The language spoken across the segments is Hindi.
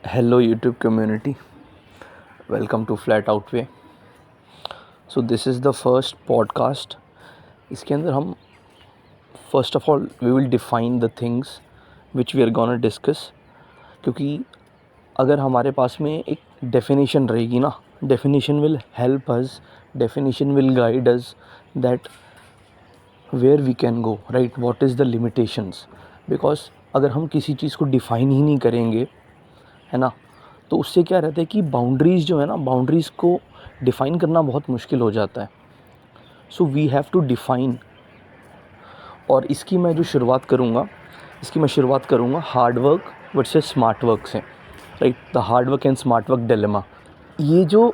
Hello YouTube community, welcome to Flat Out Way. So this is the first podcast. इसके अंदर हम first of all we will define the things which we are gonna discuss. क्योंकि अगर हमारे पास में एक definition रहेगी ना, definition will help us, definition will guide us that where we can go, right? What is the limitations? Because अगर हम किसी चीज़ को define ही नहीं करेंगे, है ना, तो उससे क्या रहता है कि बाउंड्रीज़ जो है ना, बाउंड्रीज़ को डिफ़ाइन करना बहुत मुश्किल हो जाता है. So we have to define. और इसकी मैं शुरुआत करूँगा hard work versus smart work से, right. The hard work and smart work dilemma. ये जो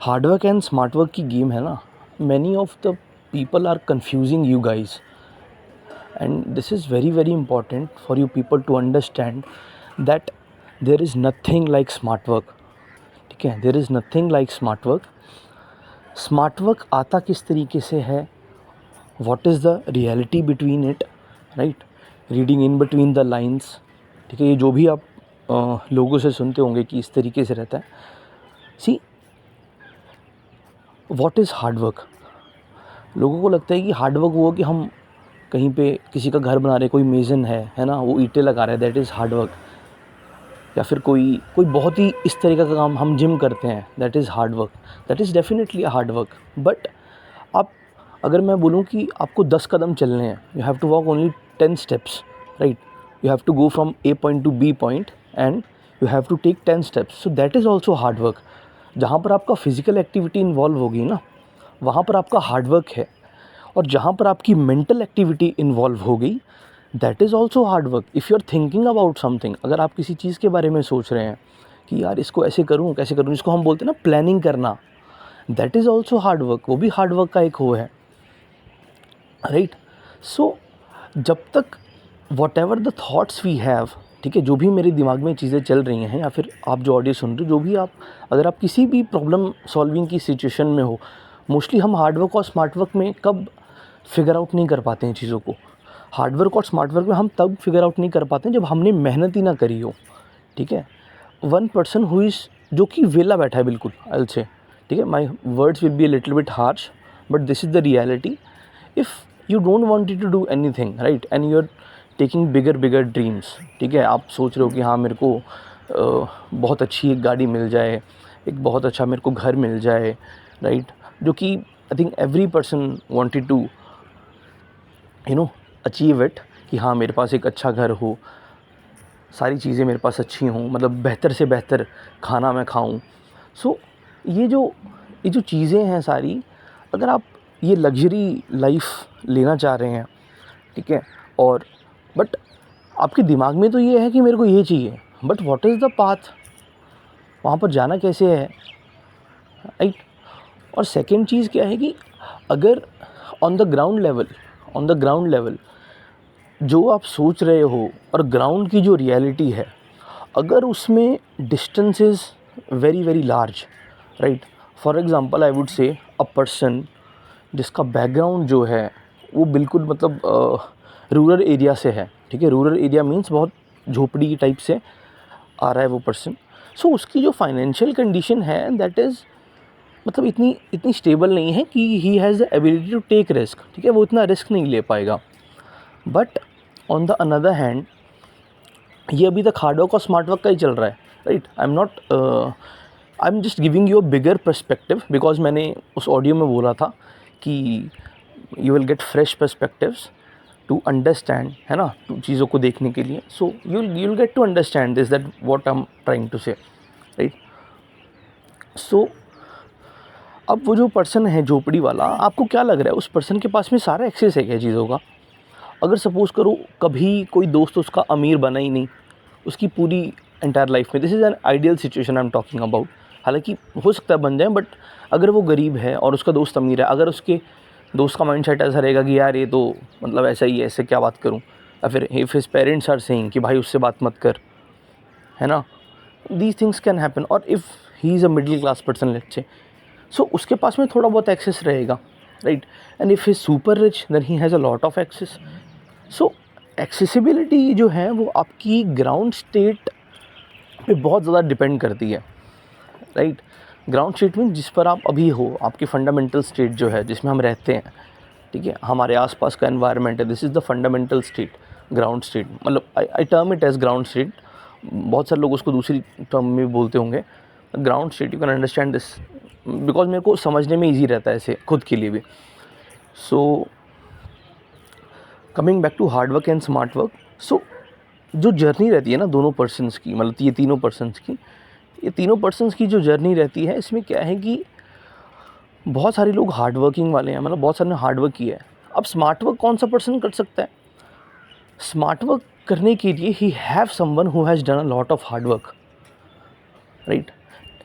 hard work and smart work की गेम है ना, many of the people are confusing you guys, and this is very very important for you people to understand that there is nothing like smart work. ठीक है, there is nothing like smart work. Smart work आता किस तरीके से है, what is the reality between it, right. Reading in between the lines. ठीक है, ये जो भी आप लोगों से सुनते होंगे कि इस तरीके से रहता है. सी, व्हाट इज़ हार्ड वर्क. लोगों को लगता है कि हार्ड वर्क वो कि हम कहीं पे किसी का घर बना रहे, कोई मेज़न है ना, वो ईंटें लगा रहे हैं, दैट इज़ हार्ड वर्क. या फिर कोई बहुत ही इस तरीके का काम हम जिम करते हैं, that is hard work. That is definitely hard work. But आप, अगर मैं बोलूँ कि आपको 10 कदम चलने हैं, you have to walk only 10 steps, right. You have to go from A point to B point and you have to take 10 steps. So that is also hard work. जहाँ पर आपका फिजिकल एक्टिविटी इन्वॉल्व होगी ना, वहाँ पर आपका हार्ड वर्क है. और जहाँ पर आपकी मेंटल एक्टिविटी इन्वॉल्व हो गई, that is also hard work. If you are thinking about something, अगर आप किसी चीज़ के बारे में सोच रहे हैं कि यार इसको ऐसे करूँ कैसे करूँ, इसको हम बोलते हैं ना प्लानिंग करना, that is also hard work. वो भी हार्ड वर्क का एक हो है, राइट. सो जब तक whatever the thoughts we have, ठीक है, जो भी मेरे दिमाग में चीज़ें चल रही हैं, या फिर आप जो ऑडियो सुन रहे हो, जो भी आप, अगर आप किसी भी प्रॉब्लम सॉल्विंग की सिचुएशन में हो, मोस्टली हम हार्ड वर्क और स्मार्ट वर्क में कब फिगर आउट नहीं कर पाते हैं चीज़ों को. हार्ड वर्क और स्मार्ट वर्क में हम तब फिगर आउट नहीं कर पाते हैं जब हमने मेहनत ही ना करी हो. ठीक है, वन पर्सन हु इज़, जो कि वेला बैठा है बिल्कुल, आई विल से, ठीक है, my words will be a little bit harsh, but this is the reality. If you don't want to do anything, right, and you are taking bigger dreams. ठीक है, आप सोच रहे हो कि हाँ मेरे को बहुत अच्छी एक गाड़ी मिल जाए, एक बहुत अच्छा मेरे को घर मिल जाए, राइट, जो कि I think every person wanted to achieve it, कि हाँ मेरे पास एक अच्छा घर हो, सारी चीज़ें मेरे पास अच्छी हों, मतलब बेहतर से बेहतर खाना मैं खाऊं. सो ये जो चीज़ें हैं सारी, अगर आप ये लग्जरी लाइफ लेना चाह रहे हैं, ठीक है, और बट आपके दिमाग में तो ये है कि मेरे को ये चाहिए, but what is the path, वहाँ पर जाना कैसे है, राइट. और सेकंड चीज़ क्या है कि अगर ऑन द ग्राउंड लेवल जो आप सोच रहे हो और ग्राउंड की जो रियलिटी है, अगर उसमें distance is very very large, right. For example I would say a person जिसका बैकग्राउंड जो है वो बिल्कुल मतलब रूरल एरिया से है. ठीक है, रूरल एरिया मीन्स बहुत झोपड़ी टाइप से आ रहा है वो पर्सन. सो उसकी जो फाइनेंशियल कंडीशन है, दैट इज़ मतलब इतनी स्टेबल नहीं है कि he has the ability to take risk. ठीक है, वो इतना रिस्क नहीं ले पाएगा. But on the another hand, ये अभी तक हार्ड वर्क और स्मार्ट वर्क का ही चल रहा है, right. I am just giving you a bigger perspective, because मैंने उस ऑडियो में बोला था कि you will get fresh perspectives to understand, है ना, टू चीज़ों को देखने के लिए. So you will get to understand this, that what I am trying to say, right. So अब वो जो पर्सन है झोपड़ी वाला, आपको क्या लग रहा है उस पर्सन के पास में सारा एक्सेस है क्या चीज़ों का. अगर सपोज़ करो कभी कोई दोस्त उसका अमीर बना ही नहीं उसकी पूरी एंटायर लाइफ में, this is an ideal situation I am talking about. हालांकि हो सकता है बन जाए, बट अगर वो गरीब है और उसका दोस्त अमीर है, अगर उसके दोस्त का माइंड सेट ऐसा रहेगा कि यार ये तो मतलब ऐसा ही है, ऐसे क्या बात करूँ, या फिर if his parents are saying कि भाई उससे बात मत कर, है ना, दीज थिंग्स कैन हैपन. और if he is a middle class person let's say, so उसके पास में थोड़ा बहुत एक्सेस रहेगा, right. And if he super rich then he has a lot of access. So accessibility जो है वो आपकी ग्राउंड स्टेट पे बहुत ज़्यादा डिपेंड करती है, राइट। ग्राउंड स्टेट मीन जिस पर आप अभी हो, आपकी फंडामेंटल स्टेट जो है जिसमें हम रहते हैं, ठीक है, हमारे आसपास का एनवायरनमेंट है, this is the fundamental state, ground state. मतलब I term it as ground state, बहुत सारे लोग उसको दूसरी टर्म में भी बोलते होंगे। Ground state, you can understand this because मेरे को समझने में ईजी रहता है ऐसे खुद के लिए भी। So coming back to hard work and smart work, so जो जर्नी रहती है ना दोनों पर्सन्स की, मतलब ये तीनों पर्सन्स की जो जर्नी रहती है, इसमें क्या है कि बहुत सारे लोग हार्ड वर्किंग वाले हैं, मतलब बहुत सारे ने हार्ड वर्क किया है। अब स्मार्ट वर्क कौन सा पर्सन कर सकता है? स्मार्ट वर्क करने के लिए he have someone who has done a lot of hard work, right.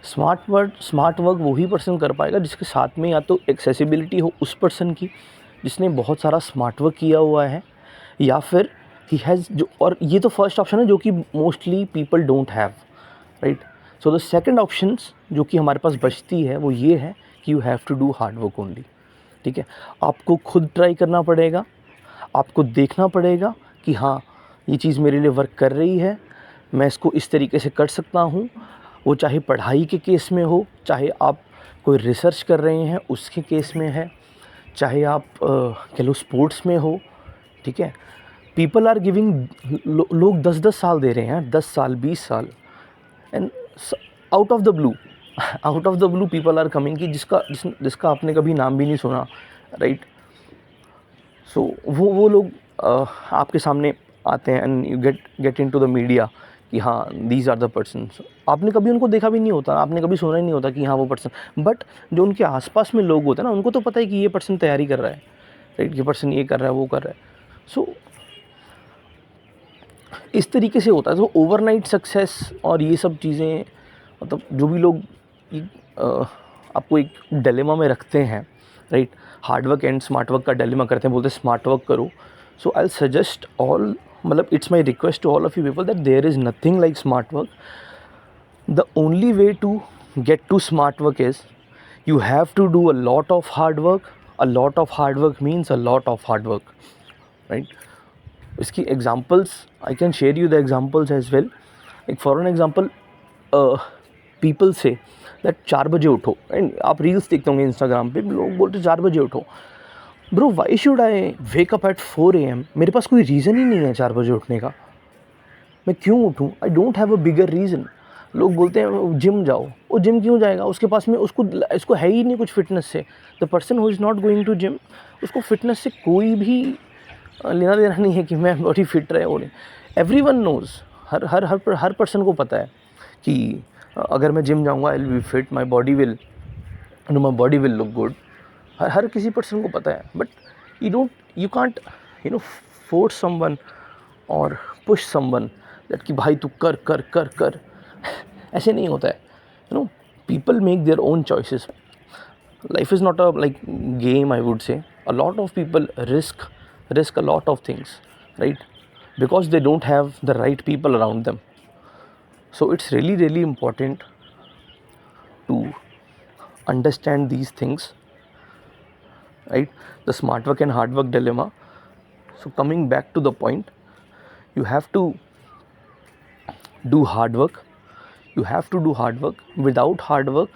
Smart work वही पर्सन कर पाएगा जिसके साथ में या तो एक्सेसिबिलिटी हो उस पर्सन की जिसने बहुत सारा स्मार्ट वर्क किया हुआ है, या फिर ही हैज़ जो, और ये तो फर्स्ट ऑप्शन है जो कि mostly people don't have, right. So the second options जो कि हमारे पास बचती है वो ये है कि you have to do hard work only, ठीक है। आपको खुद ट्राई करना पड़ेगा, आपको देखना पड़ेगा कि हाँ ये चीज़ मेरे लिए वर्क कर रही है, मैं इसको इस तरीके से कर सकता हूँ। वो चाहे पढ़ाई के केस में हो, चाहे आप कोई रिसर्च कर रहे हैं उसके केस में है, चाहे आप कह लो स्पोर्ट्स में हो, ठीक है। पीपल आर गिविंग, लोग 10-10 साल दे रहे हैं, 10 साल 20 साल, and out of the blue people are coming कि जिसका आपने कभी नाम भी नहीं सुना, राइट। सो वो लोग आपके सामने आते हैं and you get into the media कि हाँ दीज आर द पर्सन्स। आपने कभी उनको देखा भी नहीं होता, आपने कभी सुना ही नहीं होता कि हाँ वो पर्सन, बट जो उनके आसपास में लोग होते हैं ना उनको तो पता है कि ये पर्सन तैयारी कर रहा है, राइट, ये पर्सन ये कर रहा है वो कर रहा है। सो इस तरीके से होता है। तो ओवरनाइट सक्सेस और ये सब चीज़ें, मतलब जो भी लोग आपको एक डिलेमा में रखते हैं, right, hard work and smart work का डिलेमा करते हैं, बोलते हैं स्मार्ट वर्क करो। सो आई सजेस्ट ऑल, मतलब it's my request to all of you people that there is nothing like smart work. The only way to get to smart work is you have to do a lot of hard work. A lot of hard work means a lot of hard work, right? इसकी examples I can share you the examples as well. एक फॉर एन एग्जाम्पल, पीपल से दैट 4 बजे उठो, एंड आप रील्स देखते होंगे इंस्टाग्राम पे, लोग बोलते 4 बजे उठो। Bro why should I wake up at 4 AM? मेरे पास कोई रीज़न ही नहीं है 4 बजे उठने का, मैं क्यों उठूँ? I don't have a bigger reason. लोग बोलते हैं जिम जाओ, वो जिम क्यों जाएगा? उसके पास में इसको है ही नहीं कुछ फिटनेस से। The person who is not going to gym, उसको फिटनेस से कोई भी लेना देना नहीं है कि मैं बॉडी फिट रहे हो नहीं। एवरीवन नोज़, हर पर्सन को पता है कि अगर मैं जिम जाऊंगा I will be fit, my body will look good. हर किसी पर्सन को पता है, but you can't force someone और पुश समवन दैट कि भाई तू कर कर कर कर। ऐसे नहीं होता है, people make their own choices. Life is not a like game, I would say. A lot of people risk a lot of things, right, because they don't have the right people around them. So it's really important to understand these things, right? The smart work and hard work dilemma. So coming back to the point, you have to do hard work. Without hard work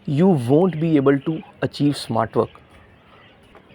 you won't be able to achieve smart work.